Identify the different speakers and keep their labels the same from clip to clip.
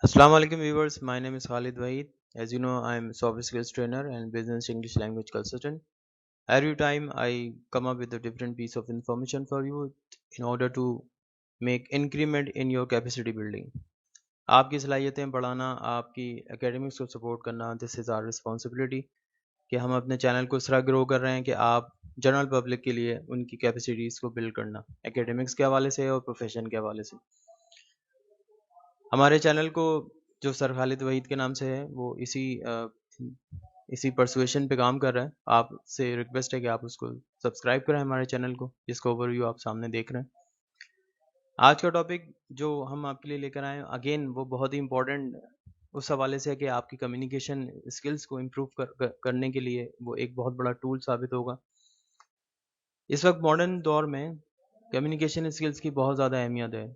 Speaker 1: Assalamu alaikum viewers, my name is Khalid Wahid. As you know, I am soft skills trainer and business English language consultant. Every time I come up with a different piece of information for you in order to make increment in your capacity building. आपकी सलाहियतें बढ़ाना, आपकी academics को support करना, this is our responsibility कि हम अपने channel को इस तरह ग्रो कर रहे हैं कि आप जनरल पब्लिक के लिए उनकी कैपेसिटीज़ को बिल्ड करना एकेडमिक्स के हवाले से और प्रोफेशन के हवाले से। हमारे चैनल को जो सर खालिद वहीद के नाम से है वो इसी परसुएशन पे काम कर रहा है। आपसे रिक्वेस्ट है कि आप उसको सब्सक्राइब करें हमारे चैनल को, जिसका ओवरव्यू आप सामने देख रहे हैं। आज का टॉपिक जो हम आपके लिए लेकर आए अगेन वो बहुत ही इम्पोर्टेंट उस हवाले से है कि आपकी कम्युनिकेशन स्किल्स को इम्प्रूव करने के लिए वो एक बहुत बड़ा टूल साबित होगा। इस वक्त मॉडर्न दौर में कम्युनिकेशन स्किल्स की बहुत ज़्यादा अहमियत है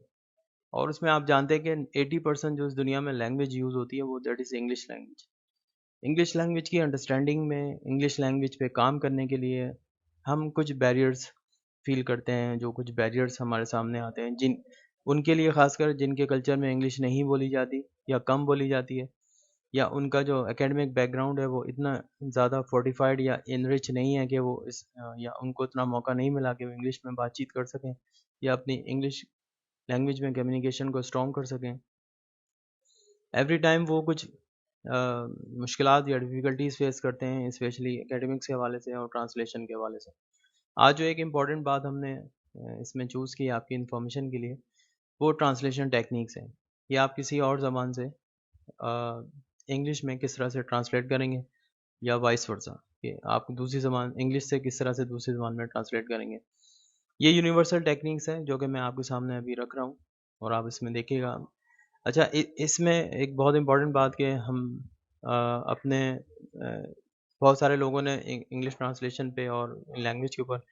Speaker 1: और उसमें आप जानते हैं कि 80% जो इस दुनिया में लैंग्वेज यूज़ होती है वो that is English language. English language की अंडरस्टैंडिंग में इंग्लिश लैंग्वेज पे काम करने के लिए हम कुछ बैरियर्स फील करते हैं, जो कुछ बैरियर्स हमारे सामने आते हैं जिन उनके लिए ख़ासकर जिनके कल्चर में इंग्लिश नहीं बोली जाती या कम बोली जाती है, या उनका जो एकेडमिक बैकग्राउंड है वो इतना ज़्यादा फोर्टिफाइड या इनरिच नहीं है कि वो या उनको इतना मौका नहीं मिला कि वो इंग्लिश में बातचीत कर सकें या अपनी इंग्लिश लैंग्वेज में कम्युनिकेशन को स्ट्रॉन्ग कर सकें। एवरी टाइम वो कुछ मुश्किलात या डिफ़िकल्टीज़ फेस करते हैं, स्पेशली एकेडमिक्स के हवाले से और ट्रांसलेशन के हवाले से। आज जो एक इम्पॉर्टेंट बात हमने इसमें चूज़ की आपकी इन्फॉर्मेशन के लिए, वो ट्रांसलेशन टेक्निक्स है। ये आप किसी और ज़बान से इंग्लिश में किस तरह से ट्रांसलेट करेंगे या वाइस वर्सा, कि आप दूसरी ज़बान इंग्लिश से किस तरह से दूसरी ज़बान में ट्रांसलेट करेंगे। ये यूनिवर्सल टेक्निक्स हैं जो कि मैं आपके सामने अभी रख रहा हूँ और आप इसमें देखिएगा। अच्छा, इसमें एक बहुत इम्पोर्टेंट बात कि हम अपने बहुत सारे लोगों ने इंग्लिश ट्रांसलेशन पे और लैंग्वेज के ऊपर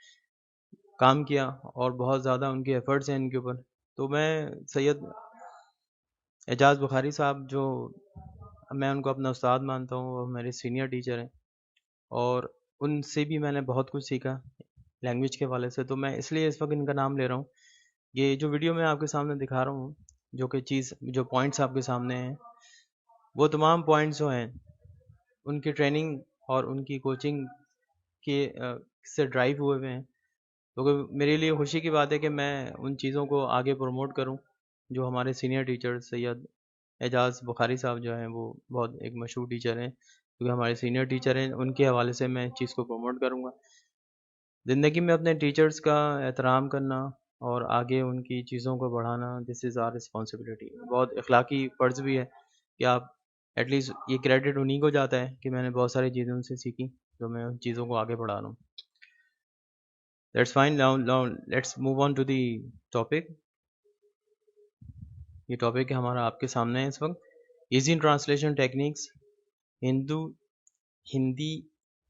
Speaker 1: काम किया और बहुत ज़्यादा उनके एफर्ट्स हैं इनके ऊपर। तो मैं सैयद एजाज बुखारी साहब, जो मैं उनको अपना उस्ताद मानता हूँ, वो मेरे सीनियर टीचर हैं और उनसे भी मैंने बहुत कुछ सीखा लैंग्वेज के हवाले से। तो मैं इसलिए इस वक्त इनका नाम ले रहा हूँ। ये जो वीडियो मैं आपके सामने दिखा रहा हूँ, जो पॉइंट्स आपके सामने हैं, वो तमाम पॉइंट्स जो हैं उनकी ट्रेनिंग और उनकी कोचिंग के से ड्राइव हुए हुए हैं। तो मेरे लिए खुशी की बात है कि मैं उन चीज़ों को आगे प्रमोट करूं जो हमारे सीनियर टीचर सैयद एजाज बुखारी साहब जो हैं वो बहुत एक मशहूर टीचर हैं, क्योंकि हमारे सीनियर टीचर हैं, उनके हवाले से मैं इस चीज़ को प्रमोट करूँगा। ज़िंदगी में अपने टीचर्स का एहतराम करना और आगे उनकी चीज़ों को बढ़ाना, दिस इज़ आवर रिस्पॉन्सिबिलिटी। बहुत अखलाकी फ़र्ज़ भी है कि आप एटलीस्ट, ये क्रेडिट उन्हीं को जाता है कि मैंने बहुत सारी चीज़ें उनसे सीखी, जो मैं उन चीज़ों को आगे बढ़ा रहा हूँ। That's fine. Now let's move on to the topic. ये टॉपिक है हमारा आपके सामने है इस वक्त, easy translation techniques Hindu Hindi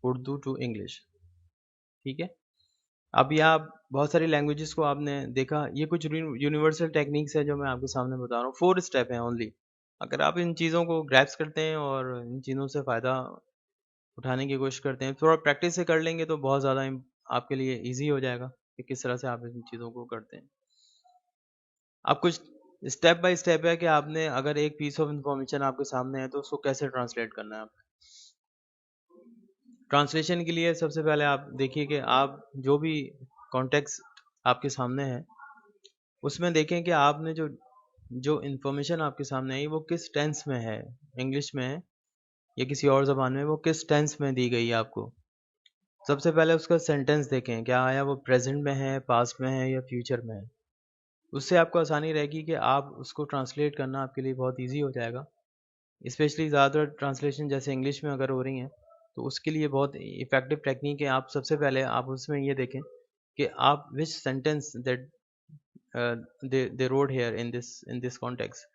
Speaker 1: Urdu to English. ठीक है, अब ये आप बहुत सारी लैंग्वेजेस को आपने देखा, ये कुछ यूनिवर्सल टेक्निक्स है जो मैं आपके सामने बता रहा हूँ। 4 स्टेप हैं ओनली। अगर आप इन चीज़ों को ग्रैप्स करते हैं और इन चीज़ों से फ़ायदा उठाने की कोशिश करते हैं, थोड़ा प्रैक्टिस से कर लेंगे तो बहुत ज़्यादा आपके लिए ईजी हो जाएगा कि किस तरह से आप इन चीज़ों को करते हैं। अब कुछ स्टेप बाय स्टेप है कि आपने अगर एक पीस ऑफ इंफॉर्मेशन आपके सामने है तो उसको कैसे ट्रांसलेट करना है। आप ट्रांसलेशन के लिए सबसे पहले आप देखिए कि आप जो भी कॉन्टेक्स्ट आपके सामने है उसमें देखें कि आपने जो जो इन्फॉर्मेशन आपके सामने आई वो किस टेंस में है, इंग्लिश में है या किसी और ज़बान में, वो किस टेंस में दी गई है आपको। सबसे पहले उसका सेंटेंस देखें, क्या आया वो प्रेजेंट में है, पास्ट में है या फ्यूचर में है। उससे आपको आसानी रहेगी कि आप उसको ट्रांसलेट करना आपके लिए बहुत ईजी हो जाएगा। स्पेशली ज़्यादातर ट्रांसलेशन जैसे इंग्लिश में अगर हो रही हैं तो उसके लिए बहुत इफ़ेक्टिव टेक्निक है। आप सबसे पहले आप उसमें ये देखें कि आप विच sentence that they road here in this context,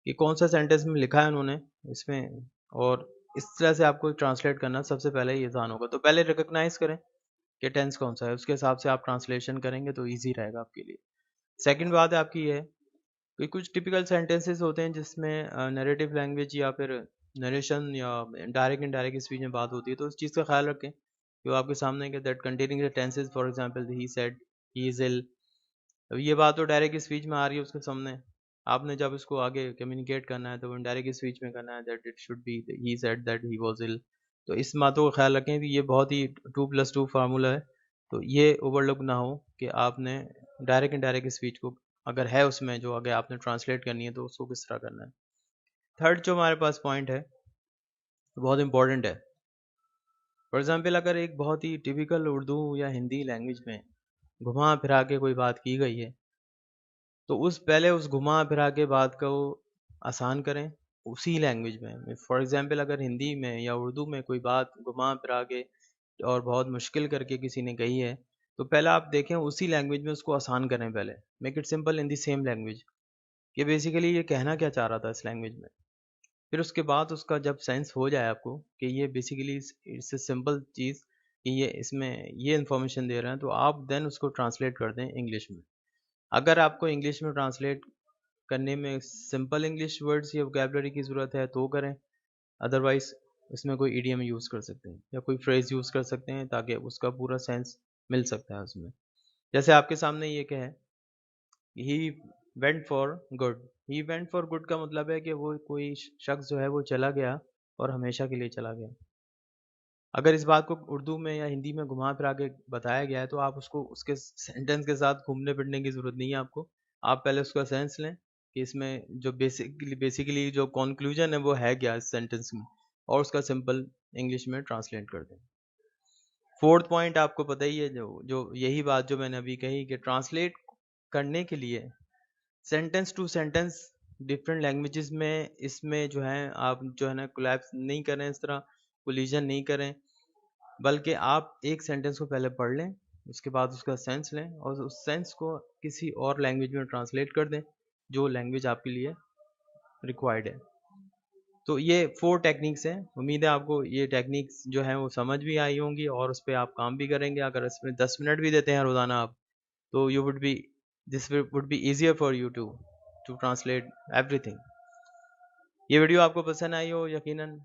Speaker 1: कि कौन सा सेंटेंस में लिखा है उन्होंने इसमें, और इस तरह से आपको ट्रांसलेट करना सबसे पहले ये ध्यान होगा। तो पहले रिकॉग्नाइज करें कि टेंस कौन सा है, उसके हिसाब से आप ट्रांसलेशन करेंगे तो ईजी रहेगा आपके लिए। सेकंड बात है आपकी ये है कि कुछ टिपिकल सेंटेंसेस होते हैं जिसमें नरेटिव लैंग्वेज या फिर नरेशन या डायरेक्ट इनडायरेक्ट स्पीच में बात होती है, तो उस चीज़ का ख्याल रखें कि वो आपके सामने के that containing the tenses, for example he said, he is ill. अब ये बात तो डायरेक्ट स्पीच में आ रही है उसके सामने, آپ نے جب اس کو آگے کمیونیکیٹ کرنا ہے تو انڈائریکٹ اسپیچ میں کرنا ہے that it should be he said that he was ill. تو اس باتوں کا خیال رکھیں کہ یہ بہت ہی 2+2 فارمولا ہے، تو یہ اوور لک نہ ہو کہ آپ نے ڈائریکٹ انڈائریکٹ اسپیچ کو اگر ہے اس میں جو اگر آپ نے ٹرانسلیٹ کرنی ہے تو اس کو کس طرح کرنا ہے. تھرڈ جو ہمارے پاس پوائنٹ ہے بہت امپورٹنٹ ہے. فار ایگزامپل اگر ایک بہت ہی ٹیپیکل اردو یا ہندی لینگویج میں گھما پھرا کے کوئی بات کی گئی ہے تو پہلے اس گھما پھرا کے بات کو آسان کریں اسی لینگویج میں. فار ایگزامپل اگر ہندی میں یا اردو میں کوئی بات گھما پھرا کے اور بہت مشکل کر کے کسی نے کہی ہے تو پہلے آپ دیکھیں اسی لینگویج میں اس کو آسان کریں. پہلے make it simple in the same language کہ بیسیکلی یہ کہنا کیا چاہ رہا تھا اس لینگویج میں. پھر اس کے بعد اس کا جب سینس ہو جائے آپ کو کہ یہ بیسیکلی اٹس اے سمپل چیز کہ یہ اس میں یہ انفارمیشن دے رہے ہیں تو آپ دین اس کو ٹرانسلیٹ کر دیں انگلش میں. اگر آپ کو انگلش میں ٹرانسلیٹ کرنے میں سمپل انگلش ورڈز یا وکیبلری کی ضرورت ہے تو کریں، ادروائز اس میں کوئی ایڈیم یوز کر سکتے ہیں یا کوئی فریز یوز کر سکتے ہیں تاکہ اس کا پورا سینس مل سکتا ہے اس میں. جیسے آپ کے سامنے یہ کہ ہے he went for good. He went for good کا مطلب ہے کہ وہ کوئی شخص جو ہے وہ چلا گیا اور ہمیشہ کے لیے چلا گیا. اگر اس بات کو اردو میں یا ہندی میں گھما پھرا کے بتایا گیا ہے تو آپ اس کو اس کے سینٹنس کے ساتھ گھومنے پھرنے کی ضرورت نہیں ہے آپ کو. آپ پہلے اس کا سینس لیں کہ اس میں جو بیسیکلی جو کنکلوژن ہے وہ ہے کیا اس سینٹنس میں اور اس کا سمپل انگلش میں ٹرانسلیٹ کر دیں. فورتھ پوائنٹ آپ کو پتہ ہی ہے جو یہی بات جو میں نے ابھی کہی کہ ٹرانسلیٹ کرنے کے لیے sentence to sentence different languages میں اس میں جو ہے آپ جو ہے نا کولیپس نہیں کریں، اس طرح کولیجن نہیں کریں، بلکہ آپ ایک سینٹنس کو پہلے پڑھ لیں اس کے بعد اس کا سینس لیں اور اس سینس کو کسی اور لینگویج میں ٹرانسلیٹ کر دیں جو لینگویج آپ کے لیے ریکوائرڈ ہے. تو یہ 4 ٹیکنیکس ہیں. امید ہے آپ کو یہ ٹیکنیکس جو ہیں وہ سمجھ بھی آئی ہوں گی اور اس پہ آپ کام بھی کریں گے. اگر اس میں 10 منٹ بھی دیتے ہیں روزانہ آپ تو you would be this would be easier for you to translate everything. یہ ویڈیو آپ کو پسند آئی ہو یقیناً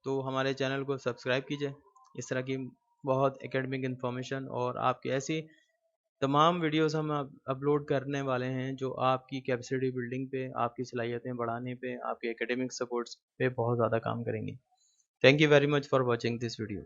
Speaker 1: تو ہمارے چینل کو سبسکرائب کیجئے. اس طرح کی بہت اکیڈمک انفارمیشن اور آپ کی ایسی تمام ویڈیوز ہم اپلوڈ کرنے والے ہیں جو آپ کی کیپیسٹی بلڈنگ پہ، آپ کی صلاحیتیں بڑھانے پہ، آپ کے اکیڈمک سپورٹس پہ بہت زیادہ کام کریں گی. Thank you very much for watching this video.